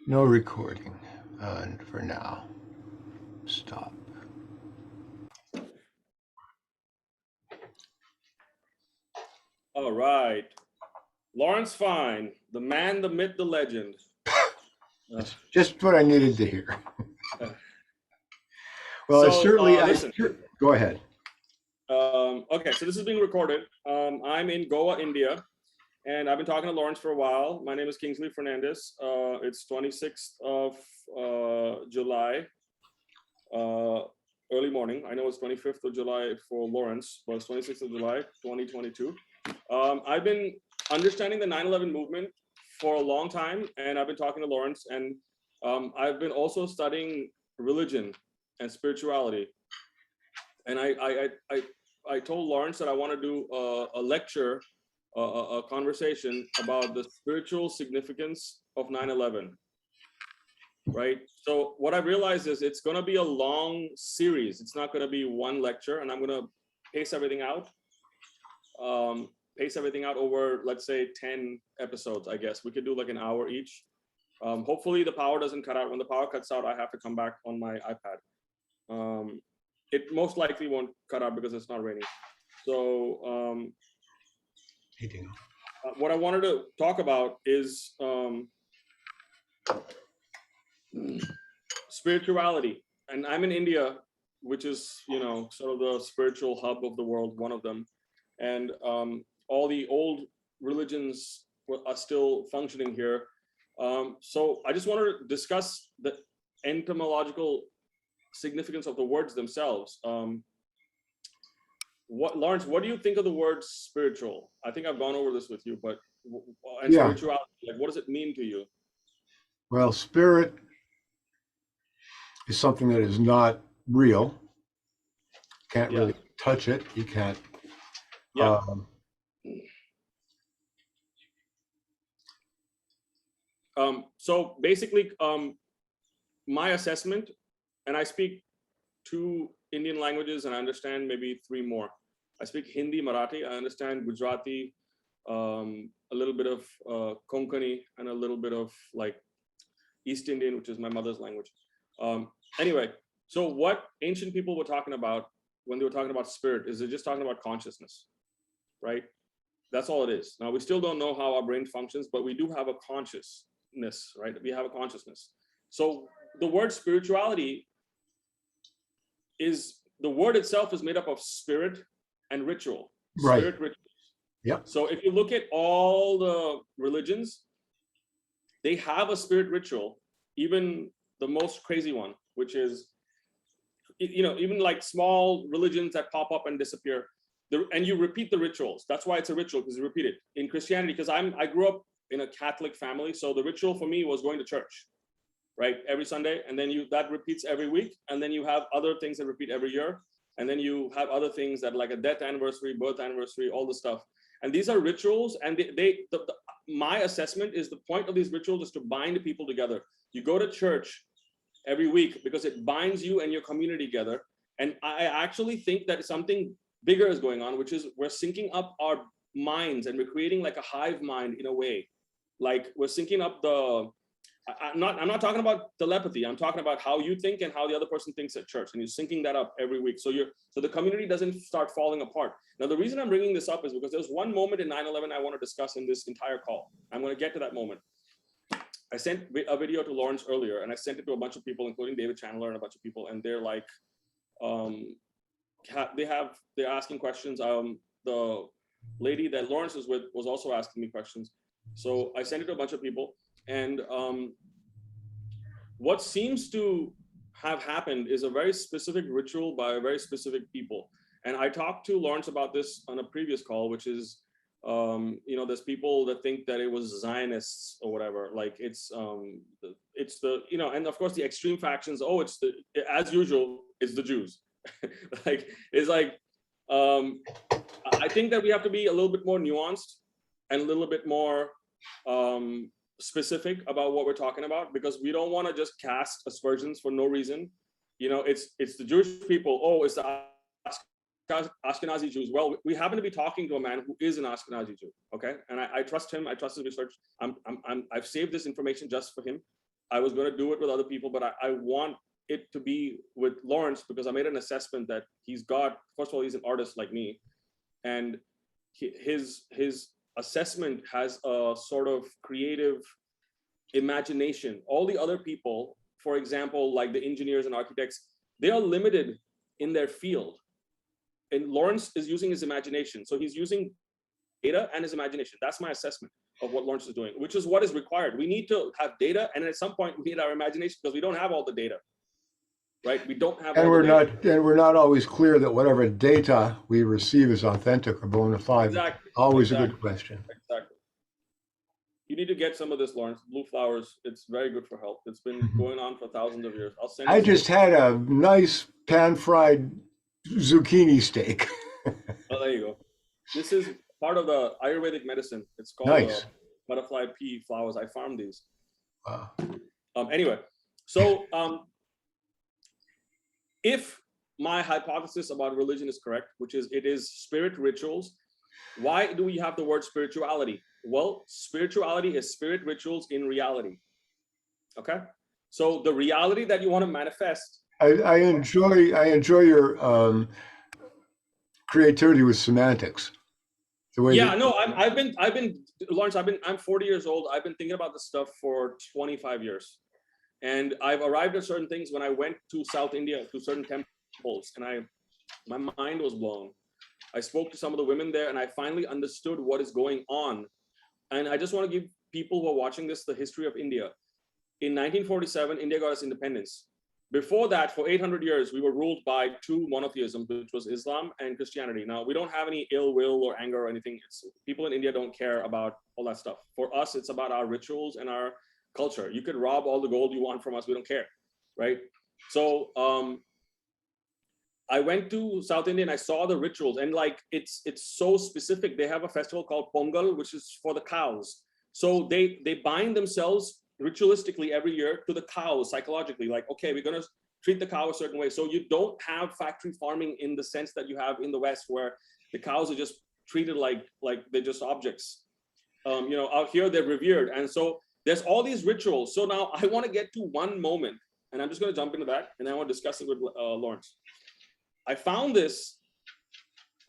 No recording for now. Stop. All right. Lawrence Fine, the man, the myth, the legend. That's just what I needed to hear. Well, So, certainly. listen. Go ahead. Okay, so this is being recorded. I'm in Goa, India, and I've been talking to Lawrence for a while. My name is Kingsley Fernandez. It's 26th of July, early morning. I know it's 25th of July for Lawrence, but it's 26th of July, 2022. I've been understanding the 9/11 movement for a long time, and I've been talking to Lawrence, and I've been also studying religion and spirituality. And I told Lawrence that I want to do a lecture, a conversation about the spiritual significance of 9/11. Right. So what I realized is it's going to be a long series. It's not going to be one lecture, and I'm going to pace everything out. Pace everything out over, let's say, 10 episodes. I guess we could do like an hour each. Hopefully the power doesn't cut out. When the power cuts out, I have to come back on my iPad. It most likely won't cut out because it's not raining. So what I wanted to talk about is spirituality. And I'm in India, which is, sort of the spiritual hub of the world, one of them. And all the old religions are still functioning here. So I just wanted to discuss the etymological significance of the words themselves. Lawrence, what do you think of the word spiritual? I think I've gone over this with you, but spirituality, like, what does it mean to you? Well, spirit is something that is not real. Can't really touch it. You can't. Yeah. So basically, my assessment, and I speak 2 Indian languages and I understand maybe 3 more. I speak Hindi, Marathi, I understand Gujarati, a little bit of Konkani, and a little bit of like East Indian, which is my mother's language. Anyway, so what ancient people were talking about when they were talking about spirit is they're just talking about consciousness, right? That's all it is. Now, we still don't know how our brain functions, but we do have a consciousness, right? We have a consciousness. So the word spirituality the word itself is made up of spirit and ritual. Right. Spirit rituals. Yep. So if you look at all the religions, they have a spirit ritual, even the most crazy one, which is, even like small religions that pop up and disappear. And you repeat the rituals. That's why it's a ritual, because you repeat it. In Christianity, because I grew up in a Catholic family, so the ritual for me was going to church, right, every Sunday, and then that repeats every week, and then you have other things that repeat every year, and then you have other things that like a death anniversary, birth anniversary, all the stuff. And these are rituals, and my assessment is the point of these rituals is to bind people together. You go to church every week because it binds you and your community together. And I actually think that something bigger is going on, which is we're syncing up our minds and we're creating like a hive mind in a way. Like we're syncing up I'm not talking about telepathy. I'm talking about how you think and how the other person thinks at church, and you're syncing that up every week. So the community doesn't start falling apart. Now, the reason I'm bringing this up is because there's one moment in 9/11 I want to discuss in this entire call. I'm going to get to that moment. I sent a video to Lawrence earlier, and I sent it to a bunch of people, including David Chandler and a bunch of people, and they're like, they're asking questions. The lady that Lawrence was with was also asking me questions. So I sent it to a bunch of people. And what seems to have happened is a very specific ritual by a very specific people. And I talked to Lawrence about this on a previous call, which is, there's people that think that it was Zionists or whatever. Like it's the, and of course the extreme factions. Oh, as usual, it's the Jews. I think that we have to be a little bit more nuanced and a little bit more specific about what we're talking about, because we don't want to just cast aspersions for no reason. It's the Jewish people. Oh, it's the Ashkenazi Jews. Well, we happen to be talking to a man who is an Ashkenazi Jew. Okay, and I trust him. I trust his research. I've saved this information just for him. I was going to do it with other people, but I want it to be with Lawrence because I made an assessment that he's got, first of all, he's an artist like me. And his assessment has a sort of creative imagination. All the other people, for example, like the engineers and architects, they are limited in their field. And Lawrence is using his imagination. So he's using data and his imagination. That's my assessment of what Lawrence is doing, which is what is required. We need to have data, and at some point we need our imagination because we don't have all the data, right? We don't have. And we're not always clear that whatever data we receive is authentic or bona fide. Exactly. Always a good question. Exactly. You need to get some of this, Lawrence. Blue flowers. It's very good for health. It's been going on for thousands of years. I'll send. I just had a nice pan-fried zucchini steak. Oh, there you go. This is part of the Ayurvedic medicine. It's called Nice. Butterfly pea flowers. I farmed these. Wow. Anyway, so if my hypothesis about religion is correct, which is it is spirit rituals, why do we have the word spirituality? Well, spirituality is spirit rituals in reality. Okay, so the reality that you want to manifest. I enjoy your creativity with semantics. The way Yeah, no, I've been Lawrence. I'm 40 years old. I've been thinking about this stuff for 25 years, and I've arrived at certain things when I went to South India to certain temples, and my mind was blown. I spoke to some of the women there, and I finally understood what is going on. And I just want to give people who are watching this the history of India. In 1947, India got its independence. Before that, for 800 years, we were ruled by two monotheisms, which was Islam and Christianity. Now, we don't have any ill will or anger or anything. People in India don't care about all that stuff. For us, it's about our rituals and our culture. You could rob all the gold you want from us. We don't care, right? So I went to South India and I saw the rituals, and like it's so specific. They have a festival called Pongal, which is for the cows. So they bind themselves ritualistically every year to the cows psychologically, like, okay, we're going to treat the cow a certain way. So you don't have factory farming in the sense that you have in the West, where the cows are just treated like they're just objects. Out here they're revered. And so there's all these rituals. So now I want to get to one moment, and I'm just going to jump into that, and then I want to discuss it with Lawrence. I found this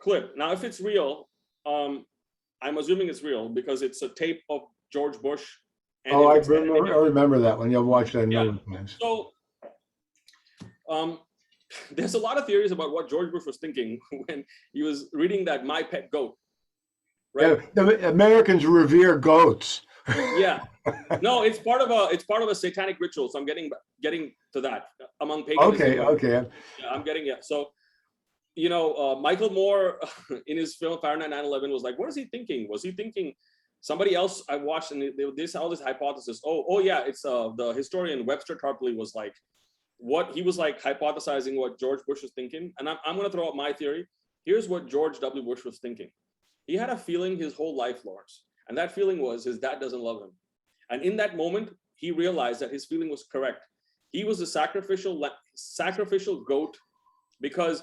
clip. Now, if it's real, I'm assuming it's real because it's a tape of George Bush. And I remember that one. You've watched that a number of times. So there's a lot of theories about what George Bush was thinking when he was reading that My Pet Goat. Right? Yeah, the Americans revere goats. Yeah. No, it's part of a satanic ritual. So I'm getting to that among pagans. Okay. Yeah, I'm getting it. So Michael Moore in his film Fahrenheit 9/11 was like, what is he thinking? Was he thinking somebody else? I watched, and this all this hypothesis. Oh yeah, it's the historian Webster Tarpley was like, what he was like hypothesizing what George Bush was thinking. And I'm going to throw out my theory. Here's what George W. Bush was thinking. He had a feeling his whole life, Lawrence, and that feeling was his dad doesn't love him. And in that moment, he realized that his feeling was correct. He was a sacrificial goat because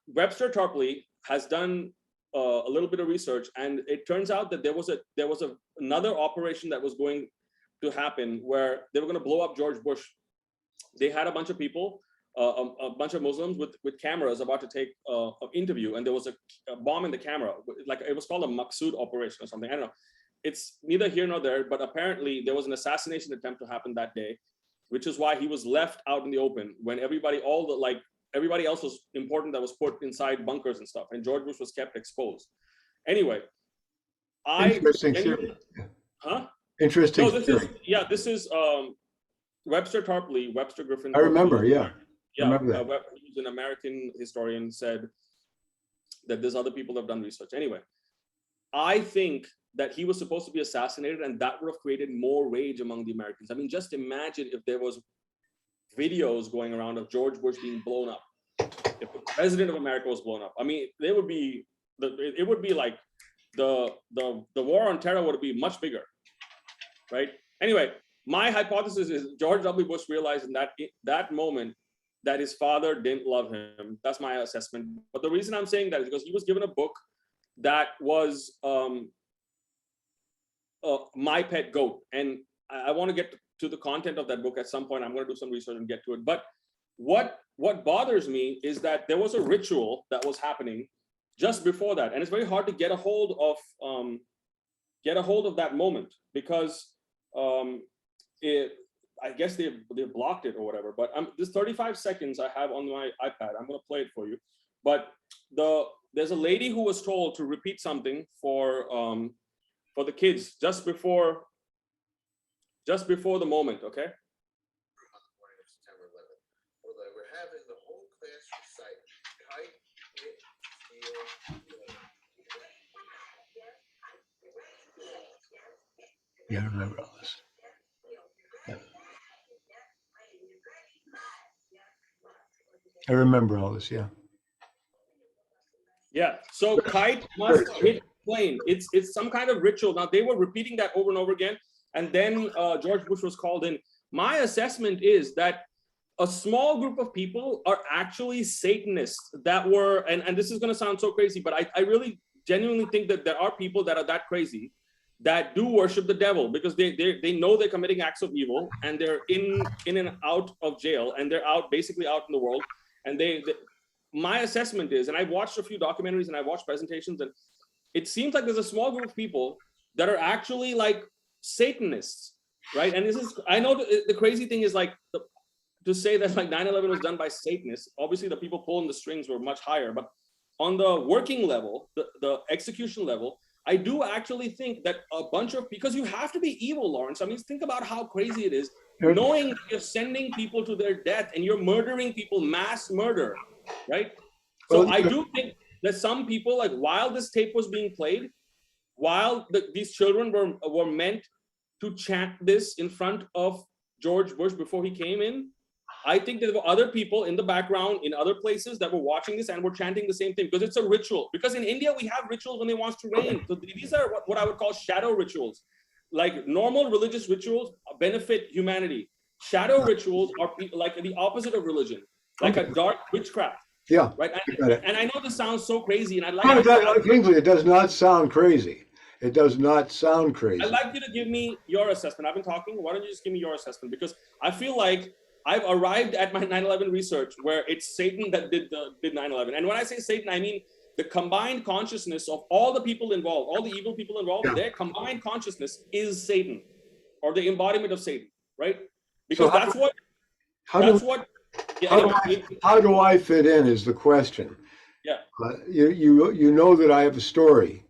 Webster Tarpley has done a little bit of research, and it turns out that there was another operation that was going to happen where they were going to blow up George Bush. They had a bunch of people, a bunch of Muslims with cameras about to take an interview, and there was a bomb in the camera. Like it was called a Maqsood operation or something. I don't know. It's neither here nor there, but apparently there was an assassination attempt to happen that day, which is why he was left out in the open when everybody else was important that was put inside bunkers and stuff, and George Bush was kept exposed. Anyway, Interesting theory. Huh? Interesting. No, this is Webster Tarpley, Webster Griffin. I remember, yeah. Yeah, remember that. He's an American historian, said that there's other people that have done research. Anyway, I think that he was supposed to be assassinated, and that would have created more rage among the Americans. I mean, just imagine if there was videos going around of George Bush being blown up. If the president of America was blown up, I mean, it would be like the war on terror would be much bigger, right? Anyway, my hypothesis is George W. Bush realized in that moment that his father didn't love him. That's my assessment. But the reason I'm saying that is because he was given a book that was My Pet Goat, and I want to get to the content of that book at some point. I'm going to do some research and get to it. But what bothers me is that there was a ritual that was happening just before that, and it's very hard to get a hold of that moment, because I guess they blocked it or whatever. But this 35 seconds I have on my iPad, I'm going to play it for you. But there's a lady who was told to repeat something for the kids just before the moment, okay? On the morning of September 11th, although we're having the whole class recite kite, hit, steel. Yeah, I remember all this. Yeah. I remember all this, yeah. Yeah, so kite must hit plane. It's some kind of ritual. Now, they were repeating that over and over again, and then George Bush was called in. My assessment is that a small group of people are actually Satanists that were, and this is going to sound so crazy, but I really genuinely think that there are people that are that crazy that do worship the devil, because they know they're committing acts of evil, and they're in and out of jail, and they're basically out in the world. And my assessment is, and I've watched a few documentaries and I've watched presentations, and it seems like there's a small group of people that are actually like Satanists, right? And I know the crazy thing is, like, to say that like 9/11 was done by Satanists, obviously the people pulling the strings were much higher, but on the working level, the execution level, I do actually think that a bunch of, because you have to be evil, Lawrence. I mean, think about how crazy it is, knowing you're sending people to their death and you're murdering people, mass murder, right? So I do think that some people, like, while this tape was being played, while these children were meant to chant this in front of George Bush before he came in, I think there were other people in the background in other places that were watching this and were chanting the same thing, because it's a ritual. Because in India, we have rituals when they want to rain. So these are what I would call shadow rituals. Like, normal religious rituals benefit humanity. Shadow rituals are like the opposite of religion, like a dark witchcraft. Yeah, right. And I know this sounds so crazy, and I'd like Kingsley, it does not sound crazy. It does not sound crazy. I'd like you to give me your assessment. I've been talking. Why don't you just give me your assessment? Because I feel like I've arrived at my 9/11 research where it's Satan that did 9/11. And when I say Satan, I mean the combined consciousness of all the people involved, all the evil people involved. Their combined consciousness is Satan, or the embodiment of Satan, right? Because so how do I fit in is the question. Yeah. You know that I have a story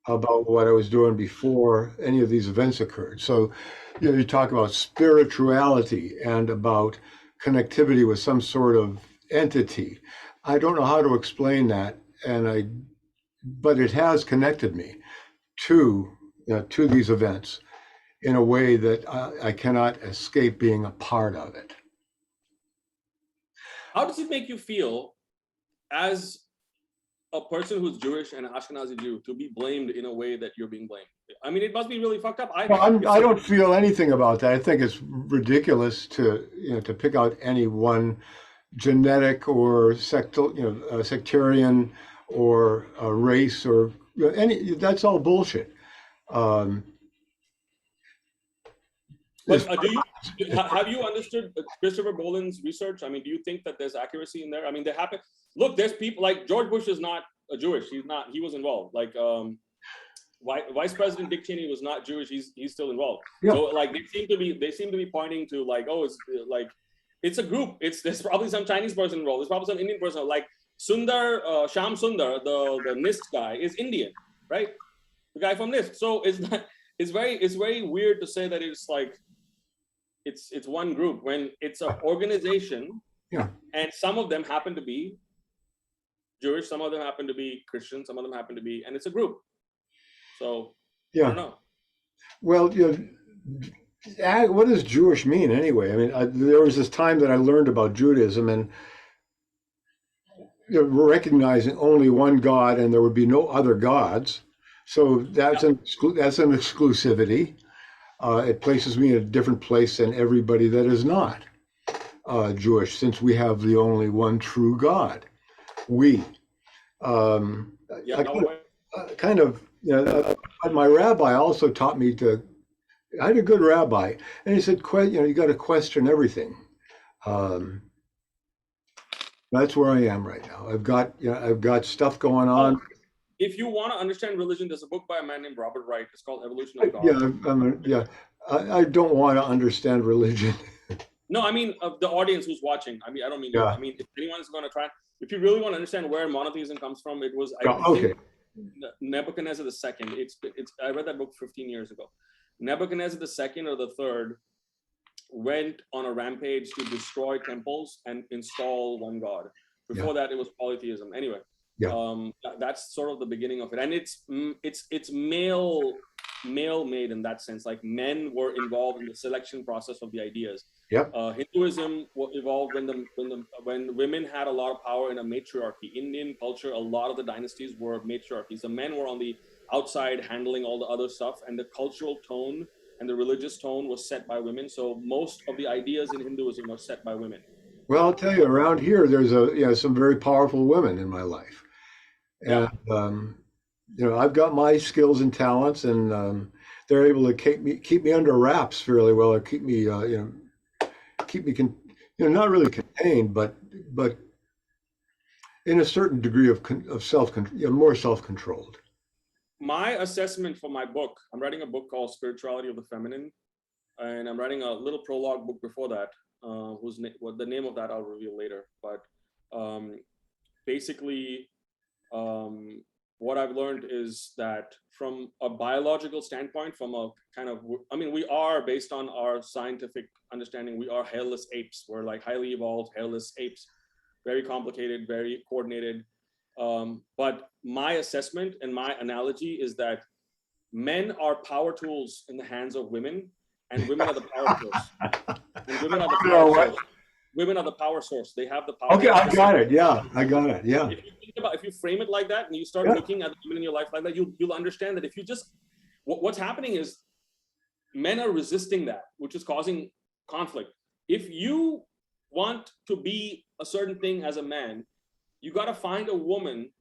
about what I was doing before any of these events occurred. So, you talk about spirituality and about connectivity with some sort of entity. I don't know how to explain that, but it has connected me to these events in a way that I cannot escape being a part of it. How does it make you feel as a person who's Jewish and an Ashkenazi Jew to be blamed in a way that you're being blamed? I mean, it must be really fucked up. I don't feel anything about that. I think it's ridiculous to pick out any one genetic or sectarian or race or any. That's all bullshit. But have you understood Christopher Boland's research? I mean, do you think that there's accuracy in there? I mean, look, there's people like George Bush is not a Jewish. He was involved. Like Vice President Dick Cheney was not Jewish. He's still involved. Yeah. So like they seem to be pointing to like, oh, it's like it's a group. There's probably some Chinese person involved. There's probably some Indian person. Like Sundar, Sham Sundar, the NIST guy is Indian, right? The guy from NIST. So it's very weird to say that it's like it's one group when it's an organization. Yeah. And some of them happen to be Jewish, some of them happen to be Christian, some of them happen to be, and it's a group. So yeah. I don't know. Well, what does Jewish mean anyway? I mean, there was this time that I learned about Judaism and recognizing only one God, and there would be no other gods. So that's an exclusivity. It places me in a different place than everybody that is not Jewish, since we have the only one true God. My rabbi also taught me to I had a good rabbi, and he said, you got to question everything. Um, that's where I am right now. I've got stuff going Oh, on. if you want to understand religion, there's a book by a man named Robert Wright. It's called Evolution of Yeah, God. yeah. I don't want to understand religion. No, I mean the audience who's watching. I mean, I don't mean you. Yeah. I mean, if anyone is going to try, if you really want to understand where monotheism comes from, it was, I Yeah, think, okay. Nebuchadnezzar II. It's. I read that book 15 years ago. Nebuchadnezzar II or the third went on a rampage to destroy temples and install one god. Yeah. Before that, it was polytheism. Anyway, Yeah. that's sort of the beginning of it, and it's male made in that sense. Like men were involved in the selection process of the ideas. Yep. Hinduism evolved when women had a lot of power in a matriarchy. Indian culture, a lot of the dynasties were matriarchies. The men were on the outside handling all the other stuff, and the cultural tone and the religious tone was set by women. So most of the ideas in Hinduism are set by women. Well, I'll tell you, around here, there's some very powerful women in my life, Yeah. and I've got my skills and talents, and they're able to keep me under wraps fairly well, or keep me not really contained, but in a certain degree of self control, more self controlled. My assessment for my book, I'm writing a book called Spirituality of the Feminine, and I'm writing a little prologue book before that, what the name of that I'll reveal later. But basically, what I've learned is that from a biological standpoint, from a kind of, I mean, we are, based on our scientific understanding, we are hairless apes. We're like highly evolved hairless apes, very complicated, very coordinated. But my assessment and my analogy is that men are power tools in the hands of women, and women are the power source. And women are the power source. Women are the power source. They have the power. Okay, I got it. Yeah, I got it. Yeah. If you frame it like that and you start Yeah. looking at the women in your life like that, you'll understand that if you just, what's happening is men are resisting that, which is causing conflict. If you want to be a certain thing as a man, you got to find a woman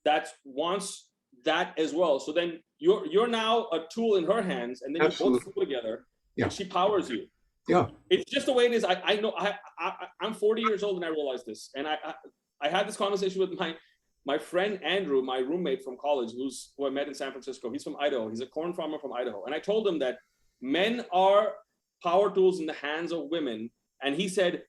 that wants that as well. So then you're now a tool in her hands, and then you both flow together, Yeah. and she powers you. Yeah. It's just the way it is. I know. I'm 40 years old, and I realized this. And I had this conversation with my friend Andrew, my roommate from college, who I met in San Francisco. He's from Idaho. He's a corn farmer from Idaho. And I told him that men are power tools in the hands of women. And he said,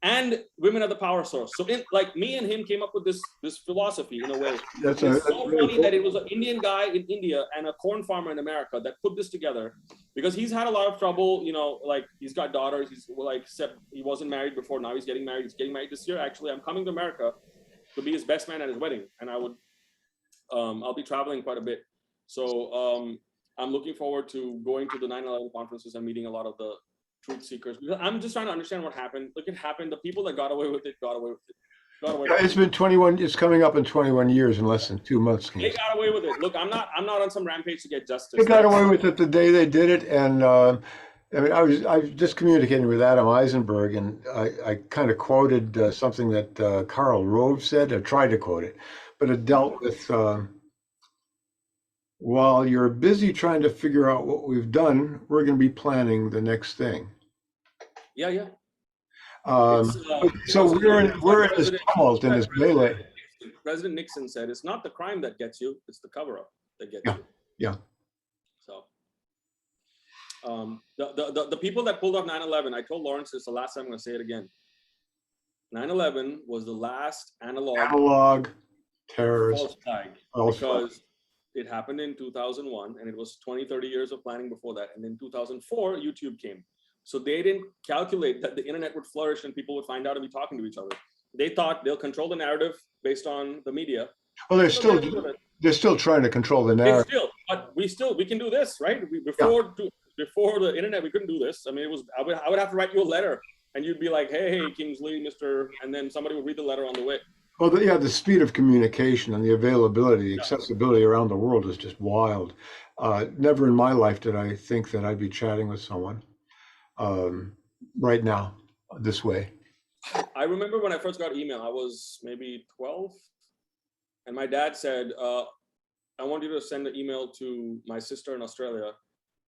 and women are the power source. So like me and him came up with this philosophy in a way. It's so funny cool that it was an Indian guy in India and a corn farmer in America that put this together, because he's had a lot of trouble, like he's got daughters. He's like, he wasn't married before. Now he's getting married. He's getting married this year. Actually, I'm coming to America to be his best man at his wedding. And I'll be traveling quite a bit. So I'm looking forward to going to the 9/11 conferences and meeting a lot of the truth seekers. I'm just trying to understand what happened. Look, it happened. The people that got away with it got away with it. It's been 21. It's coming up in 21 years in less than 2 months. They got away with it. Look, I'm not on some rampage to get justice. They got away with it the day they did it, and I mean, I was just communicating with Adam Eisenberg, and I kind of quoted something that Karl Rove said. I tried to quote it, but it dealt with while you're busy trying to figure out what we've done, we're going to be planning the next thing. Yeah. So we're in this tumult, in this melee. President Nixon said, "It's not the crime that gets you; it's the cover-up that gets you." Yeah. So, the people that pulled off 9/11, I told Lawrence this the last time. I'm going to say it again. 9/11 was the last analog terrorist false flag, because it happened in 2001, and it was 20-30 years of planning before that. And in 2004, YouTube came. So they didn't calculate that the internet would flourish and people would find out and be talking to each other. They thought they'll control the narrative based on the media. Well, they're still trying to control the narrative. But we can do this, right? Before the internet, we couldn't do this. I mean, I would have to write you a letter, and you'd be like, hey, Kingsley, Mr., and then somebody would read the letter on the way. Well, the speed of communication and the availability, the accessibility around the world is just wild. Never in my life did I think that I'd be chatting with someone right now this way. I remember when I first got email, I was maybe 12, and my dad said, I want you to send an email to my sister in Australia,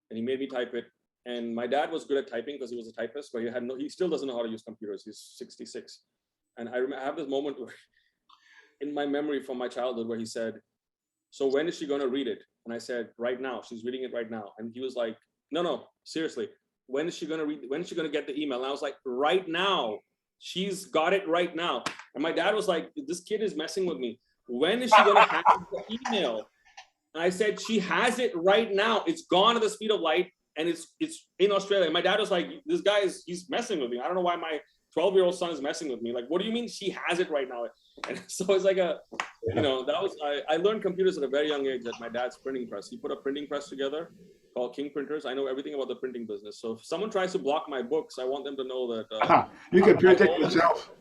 and he made me type it, And my dad was good at typing because he was a typist, but he still doesn't know how to use computers. He's 66. And I have this moment where, in my memory from my childhood, where he said, so when is she going to read it? And I said, right now. She's reading it right now. And he was like, no, seriously. When is she going to read? When is she going to get the email? And I was like, right now. She's got it right now. And my dad was like, this kid is messing with me. When is she going to have the email? And I said, she has it right now. It's gone at the speed of light, and it's in Australia. And my dad was like, this guy he's messing with me. I don't know why my 12-year-old son is messing with me. Like, what do you mean she has it right now? And so it's like I learned computers at a very young age at my dad's printing press. He put a printing press together called King Printers. I know everything about the printing business. So if someone tries to block my books, I want them to know that you can print it yourself.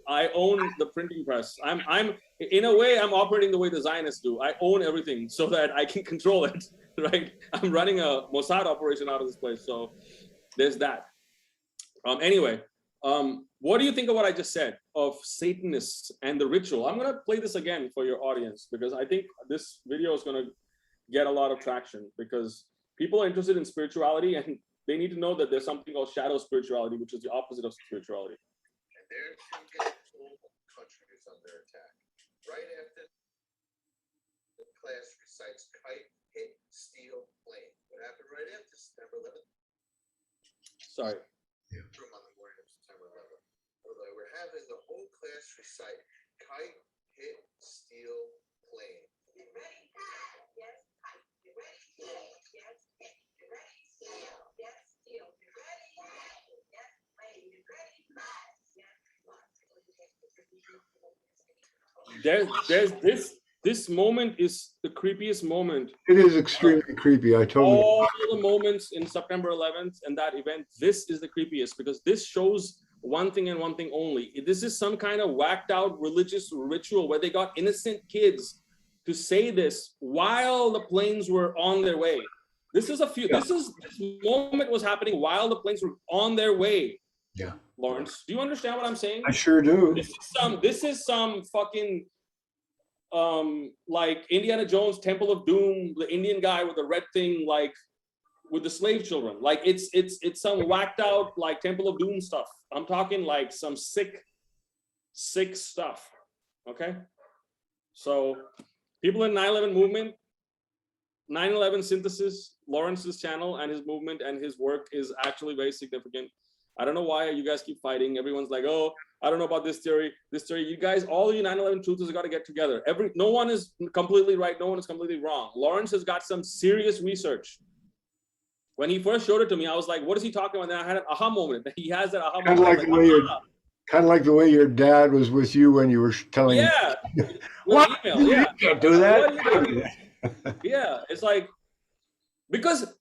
I own the printing press. I'm in a way, I'm operating the way the Zionists do. I own everything so that I can control it, right? I'm running a Mossad operation out of this place. So there's that. Anyway, what do you think of what I just said of Satanists and the ritual? I'm going to play this again for your audience because I think this video is going to get a lot of traction because people are interested in spirituality and they need to know that there's something called shadow spirituality, which is the opposite of spirituality. And their whole country is under attack. Right after the class recites kite, hit, steal, plane. What happened right after September 11th? Sorry. Room on the morning of September 11th. We're having the whole class recite kite, hit, steal, plane. You ready? Yes, kite. You ready? Yes, hit. You ready? Steal. Yes, steal. You ready? Yes, plane. You ready? There's this moment is the creepiest moment. It is extremely creepy. I totally. All the moments in September 11th and that event, this is the creepiest because this shows one thing and one thing only. This is some kind of whacked out religious ritual where they got innocent kids to say this while the planes were on their way. This moment was happening while the planes were on their way. Yeah. Lawrence, do you understand what I'm saying? I sure do. This is some fucking like Indiana Jones Temple of Doom, the Indian guy with the red thing, like with the slave children. Like it's some whacked out like Temple of Doom stuff. I'm talking like some sick stuff. Okay. So people in 9/11 movement, 9/11 synthesis, Lawrence's channel and his movement and his work is actually very significant. I don't know why you guys keep fighting. Everyone's like, oh, I don't know about this theory. You guys, all you 9/11 truthers got to get together. No one is completely right. No one is completely wrong. Lawrence has got some serious research. When he first showed it to me, I was like, what is he talking about? And I had an aha moment. He has that aha moment. Kind of like the way your dad was with you when you were telling him. What? Email. Yeah. You can't do that. Yeah, it's like, because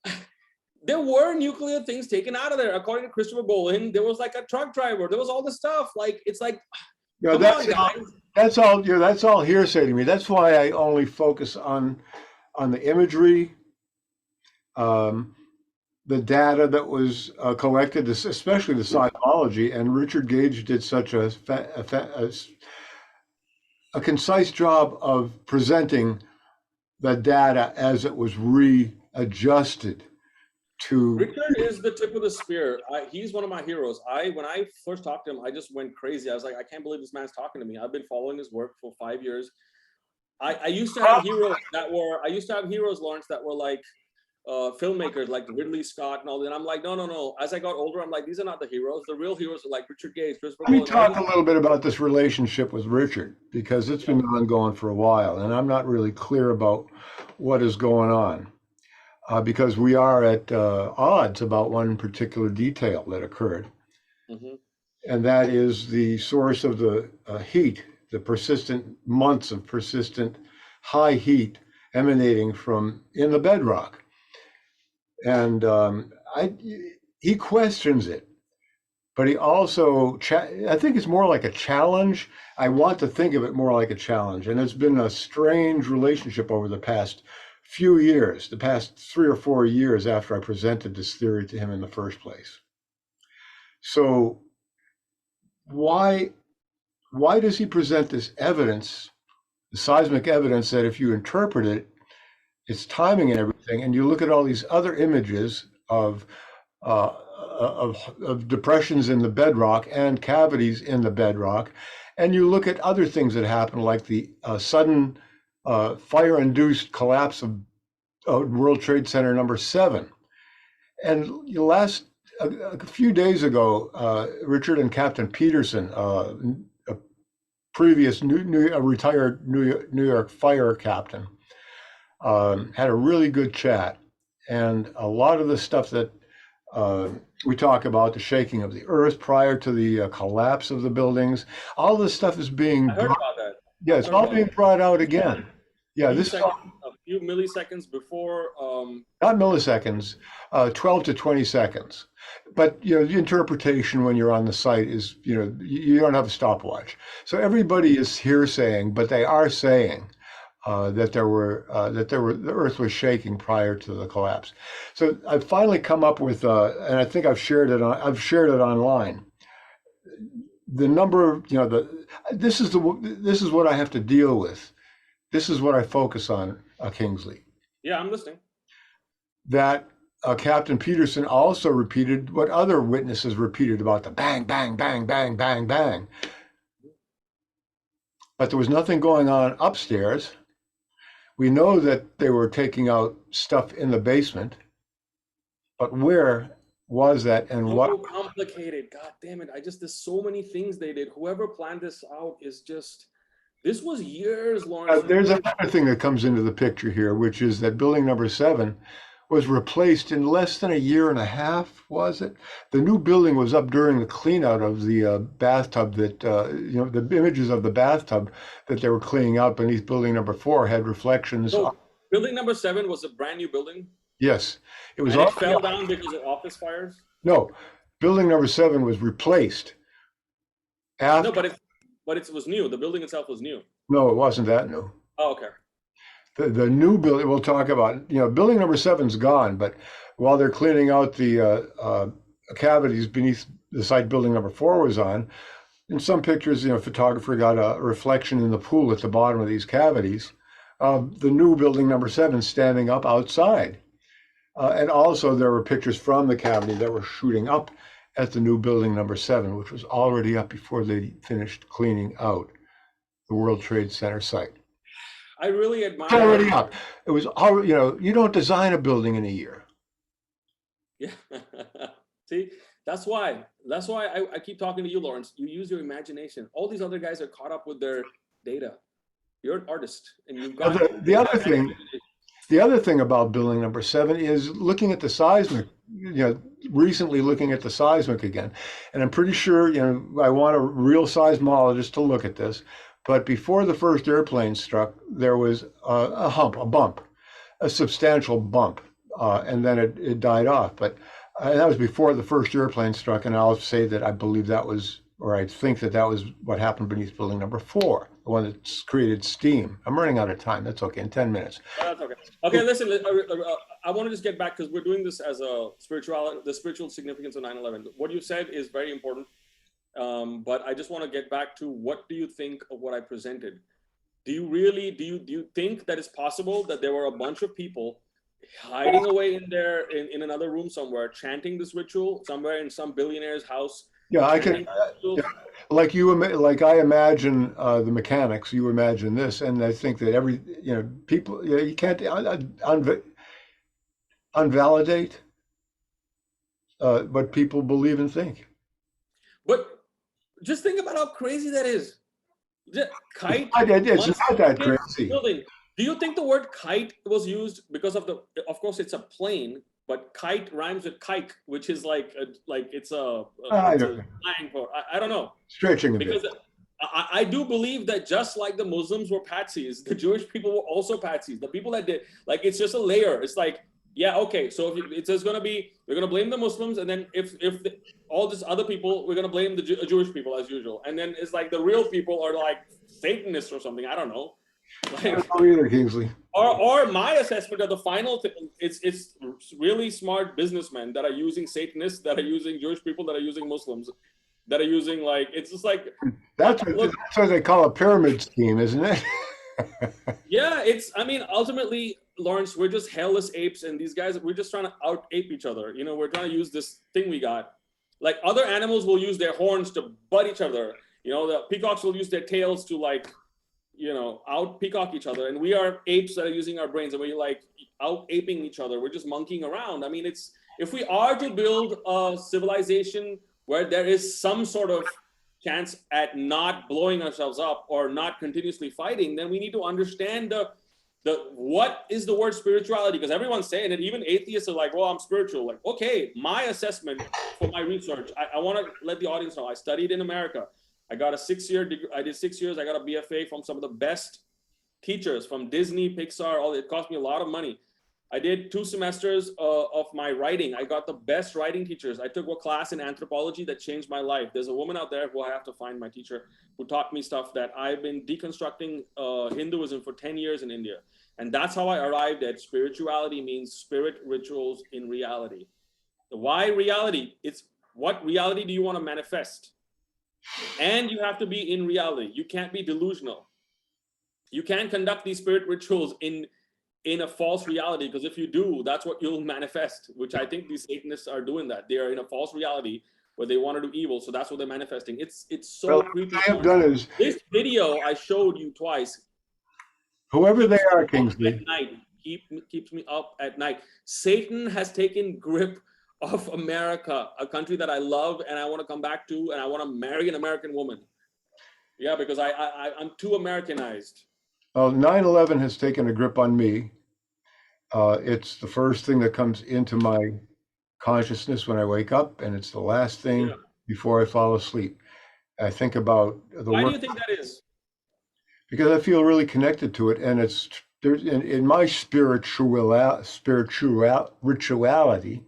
there were nuclear things taken out of there. According to Christopher Bolin, there was like a truck driver. There was all this stuff. Like, it's like, that's all hearsay to me. That's why I only focus on the imagery, the data that was collected, especially the seismology. And Richard Gage did such a concise job of presenting the data as it was readjusted. Richard is the tip of the spear. He's one of my heroes. When I first talked to him, I just went crazy. I was like, I can't believe this man's talking to me. I've been following his work for 5 years. I used to have heroes, Lawrence, that were like filmmakers, like Ridley Scott and all that. And I'm like, no. As I got older, I'm like, these are not the heroes. The real heroes are like Richard Gage, Christopher Let me talk a little bit about this relationship with Richard, because it's been ongoing for a while, and I'm not really clear about what is going on. Because we are at odds about one particular detail that occurred. Mm-hmm. And that is the source of the heat, the persistent months of persistent high heat emanating from in the bedrock. And he questions it, but he also, I think it's more like a challenge. I want to think of it more like a challenge. And it's been a strange relationship over the past few years, the past 3 or 4 years after I presented this theory to him in the first place. So why does he present this evidence, the seismic evidence, that if you interpret it, its timing and everything, and you look at all these other images of of depressions in the bedrock and cavities in the bedrock. And you look at other things that happen, like the sudden fire-induced collapse of World Trade Center number 7. And a few days ago, Richard and Captain Peterson, a previous a retired New York fire captain, had a really good chat. And a lot of the stuff that we talk about, the shaking of the earth prior to the collapse of the buildings, all this stuff is being I heard about that. yeah, it's all being brought out again. Yeah, this is all, A few milliseconds before. not milliseconds, 12 to 20 seconds. But the interpretation when you're on the site is, you don't have a stopwatch. So everybody is hearsaying, but they are saying that the Earth was shaking prior to the collapse. So I've finally come up with, and I think I've shared it online. The number of, this is what I have to deal with. This is what I focus on, Kingsley. Yeah, I'm listening. That Captain Peterson also repeated what other witnesses repeated about the bang, bang, bang, bang, bang, bang. But there was nothing going on upstairs. We know that they were taking out stuff in the basement, but where was that and what? So complicated. God damn it. There's so many things they did. Whoever planned this out is just, this was years, Lawrence. There's another thing that comes into the picture here, which is that building number 7 was replaced in less than a year and a half, was it? The new building was up during the clean out of the bathtub that, the images of the bathtub that they were cleaning out beneath building number 4 had reflections. So building number 7 was a brand new building? Yes. It was. And it fell down because of office fires? No, building number 7 was replaced. No, but it was new. The building itself was new. No, it wasn't that new. Oh, okay. The new building we'll talk about, building number 7's gone, but while they're cleaning out the cavities beneath the site building number 4 was on, in some pictures, photographer got a reflection in the pool at the bottom of these cavities of the new building number 7 standing up outside. And also there were pictures from the cavity that were shooting up at the new building number 7, which was already up before they finished cleaning out the World Trade Center site. I really admire. It's already up. It was already, you don't design a building in a year. Yeah. See, that's why I keep talking to you, Lawrence. You use your imagination. All these other guys are caught up with their data. You're an artist, and you've got the other thing about building number 7 is looking at the seismic. Recently looking at the seismic again, and I'm pretty sure I want a real seismologist to look at this. But before the first airplane struck, there was a bump, a substantial bump, and then it died off. But that was before the first airplane struck, and I'll say that I believe that was, or I think that was what happened beneath building number 4, the one that created steam. I'm running out of time. That's okay. In 10 minutes. That's okay. Okay, listen. I want to just get back because we're doing this as the spiritual significance of 9/11. What you said is very important. But I just want to get back to, what do you think of what I presented? Do you think that it's possible that there were a bunch of people hiding away in another room somewhere, chanting this ritual somewhere in some billionaire's house? Yeah, I can. Like I imagine the mechanics. You imagine this, and I think that people. You can't unvalidate what people believe and think. But just think about how crazy that is. Kite. It's not that crazy. Building. Do you think the word kite was used because of course it's a plane, but kite rhymes with kike, which is it's a slang for, I don't know. Stretching a because bit. I do believe that just like the Muslims were patsies, the Jewish people were also patsies. The people that did, it's just a layer. It's like, yeah, okay. So if it's just gonna be, we're gonna blame the Muslims, and then if all these other people, we're gonna blame the Jewish people as usual, and then it's like the real people are like Satanists or something. I don't know. I don't know either, Kingsley. Or my assessment of the final thing, it's really smart businessmen that are using Satanists, that are using Jewish people, that are using Muslims, that are using it's just like that's what they call a pyramid scheme, isn't it? Yeah, ultimately Lawrence, we're just hairless apes, and these guys, we're just trying to out ape each other. You know, we're trying to use this thing we got. Like other animals will use their horns to butt each other. You know, the peacocks will use their tails to like, you know, out peacock each other. And we are apes that are using our brains, and we're like out aping each other. We're just monkeying around. I mean, it's, if we are to build a civilization where there is some sort of chance at not blowing ourselves up or not continuously fighting, then we need to understand the what is the word spirituality, because everyone's saying it. Even atheists are like, well, I'm spiritual. Like, okay, my assessment for my research, I want to let the audience know I studied in America. I got a 6-year degree. I did 6 years. I got a BFA from some of the best teachers from Disney, Pixar. All it cost me a lot of money. I did 2 semesters of my writing. I got the best writing teachers. I took a class in anthropology that changed my life. There's a woman out there who I have to find, my teacher, who taught me stuff that I've been deconstructing Hinduism for 10 years in India. And that's how I arrived at spirituality means spirit rituals in reality. Why reality? It's what reality do you want to manifest? And you have to be in reality. You can't be delusional. You can't conduct these spirit rituals in a false reality, because if you do, that's what you'll manifest, which I think these Satanists are doing that. They are in a false reality where they want to do evil, so that's what they're manifesting. It's so creepy. What I have done is, this video I showed you twice, whoever they are, Kingsley, at night, keeps me up at night. Satan has taken grip of America, a country that I love and I want to come back to, and I want to marry an American woman. Yeah, because I'm too Americanized. well, 9/11 has taken a grip on me. It's the first thing that comes into my consciousness when I wake up, and it's the last thing before I fall asleep. I think about the Why work. do you think that is? Because I feel really connected to it, and it's there's in my rituality.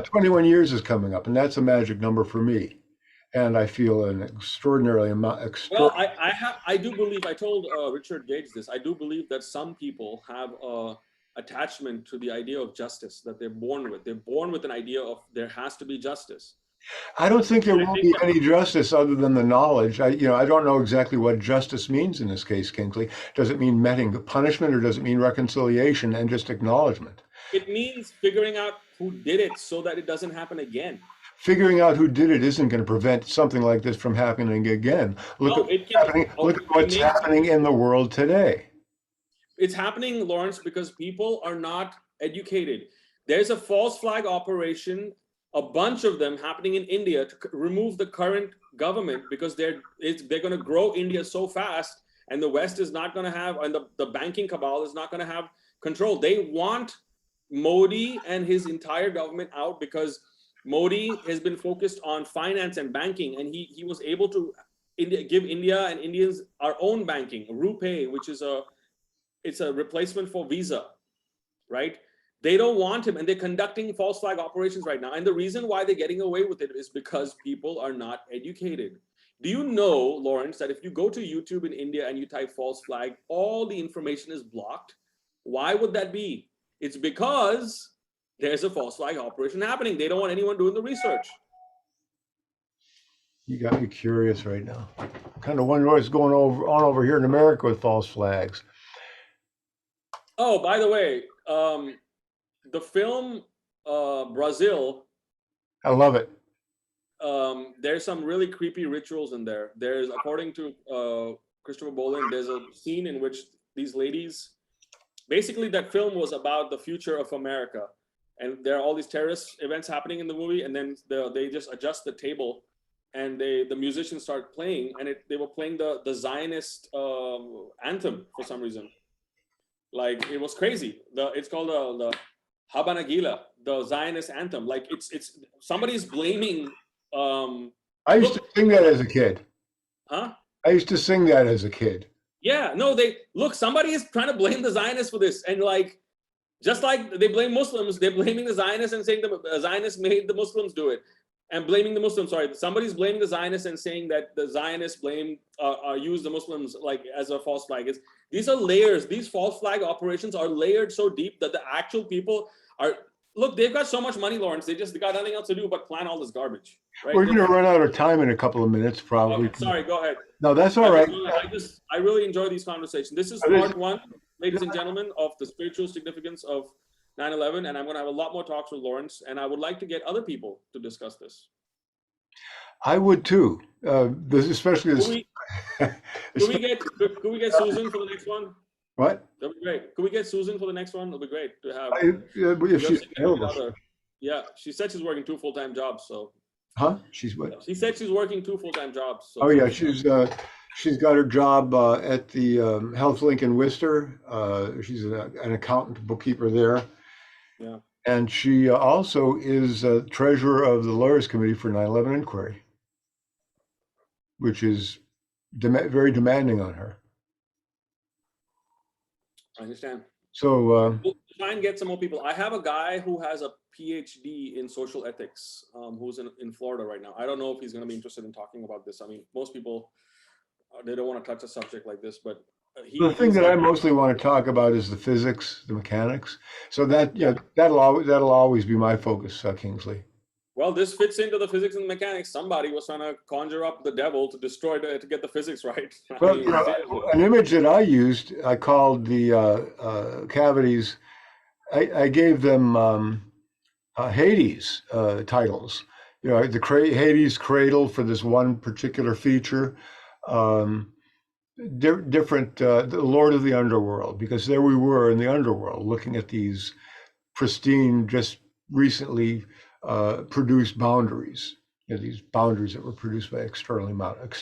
21 years is coming up, and that's a magic number for me. And I feel an extraordinarily amount. Well, I do believe, I told Richard Gage this, I do believe that some people have attachment to the idea of justice that they're born with. They're born with an idea of there has to be justice. I don't think there will be any justice other than the knowledge. I don't know exactly what justice means in this case, Kingsley. Does it mean meting the punishment, or does it mean reconciliation and just acknowledgement? It means figuring out who did it so that it doesn't happen again. Figuring out who did it isn't going to prevent something like this from happening again. Look at what's happening in the world today. It's happening, Lawrence, because people are not educated. There's a false flag operation, a bunch of them happening in India to remove the current government, because they're going to grow India so fast, and the West is not going to have, and the banking cabal is not going to have control. They want Modi and his entire government out, because Modi has been focused on finance and banking, and he was able to give India and Indians our own banking, RuPay, which is it's a replacement for Visa, right? They don't want him, and they're conducting false flag operations right now. And the reason why they're getting away with it is because people are not educated. Do you know, Lawrence, that if you go to YouTube in India and you type false flag, all the information is blocked? Why would that be? It's because there's a false flag operation happening. They don't want anyone doing the research. You got me curious right now. I kind of wonder what's going on over here in America with false flags. Oh, by the way, the film Brazil. I love it. There's some really creepy rituals in there. There's, according to Christopher Bolin, there's a scene in which these ladies, basically that film was about the future of America. And there are all these terrorist events happening in the movie, and then they just adjust the table, and the musicians start playing, and they were playing the Zionist anthem for some reason. Like, it was crazy. It's called the Haba Nagila, the Zionist anthem. Like, it's somebody's blaming. I used to sing that as a kid. Huh? I used to sing that as a kid. Yeah, no, somebody is trying to blame the Zionists for this, and like, just like they blame Muslims, they're blaming the Zionists and saying the Zionists made the Muslims do it, and blaming the Muslims. Sorry, somebody's blaming the Zionists and saying that the Zionists use the Muslims like as a false flag. These are layers. These false flag operations are layered so deep that the actual people are. Look, they've got so much money, Lawrence. They got nothing else to do but plan all this garbage. Right? We're going to run out of time in a couple of minutes, probably. Okay, sorry, go ahead. No, that's all right. I really enjoy these conversations. This is part one. ladies and gentlemen, of the spiritual significance of 9/11, and I'm going to have a lot more talks with Lawrence, and I would like to get other people to discuss this. I would too. This, especially this. Could we get Susan for the next one? What? That'd be great. Could we get Susan for the next one? It'll be great to have If your she's significant available. other. Yeah, she said she's working 2 full-time jobs. So Huh? She's what? she said she's working 2 full-time jobs. So Oh yeah, she's got her job at the Health Link in Worcester. She's an accountant, bookkeeper there. Yeah. And she also is treasurer of the Lawyers Committee for 9/11 Inquiry, which is very demanding on her. I understand. So We'll try and get some more people. I have a guy who has a PhD in social ethics, who's in Florida right now. I don't know if he's going to be interested in talking about this. I mean, most people, they don't want to touch a subject like this, but the thing that I mostly want to talk about is the physics, the mechanics. So that that'll always be my focus, Kingsley. Well, this fits into the physics and mechanics. Somebody was trying to conjure up the devil to destroy to get the physics right. Well, an image that I used, I called the cavities. I gave them Hades titles. You know, the Hades cradle for this one particular feature. Different, the Lord of the Underworld, because there we were in the underworld looking at these pristine, just recently produced boundaries. You know, these boundaries that were produced by extraordinary amount of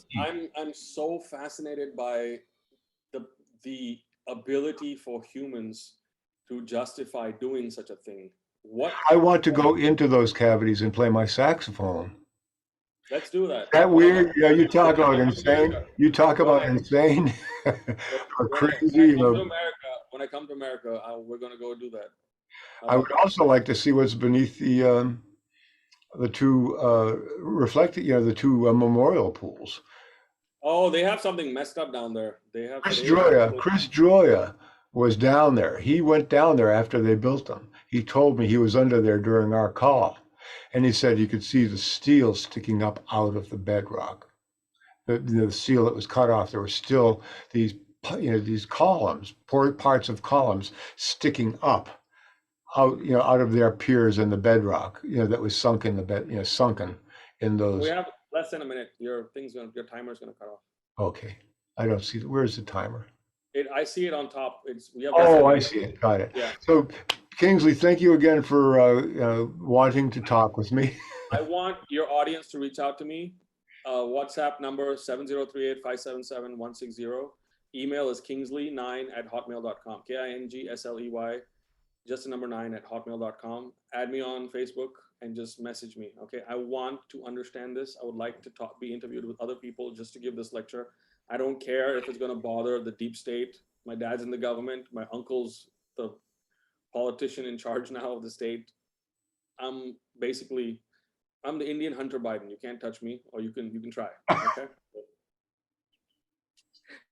heat. I'm so fascinated by the ability for humans to justify doing such a thing. What I want to go into those cavities and play my saxophone. Let's do that. That weird, yeah, you talk about insane. You talk about insane or crazy. When I come to America, we're going to go do that. I would also like to see what's beneath the two the two memorial pools. Oh, they have something messed up down there. They have Chris Joya was down there. He went down there after they built them. He told me he was under there during our call, and he said you could see the steel sticking up out of the bedrock. The steel that was cut off. There were still these columns, parts of columns sticking up out of their piers in the bedrock, that was sunk in the bed, sunken in those. We have less than a minute. Your timer's gonna cut off. Okay, I don't see. Where's the timer? I see it on top. I see it. Got it. Yeah. So, Kingsley, thank you again for wanting to talk with me. I want your audience to reach out to me. WhatsApp number 7038-577-160. Email is kingsley9@hotmail.com. KINGSLEY. Just the number 9@hotmail.com. Add me on Facebook and just message me. Okay. I want to understand this. I would like to be interviewed with other people just to give this lecture. I don't care if it's going to bother the deep state. My dad's in the government. My uncle's the politician in charge now of the state. I'm the Indian Hunter Biden. You can't touch me, or you can try. Okay.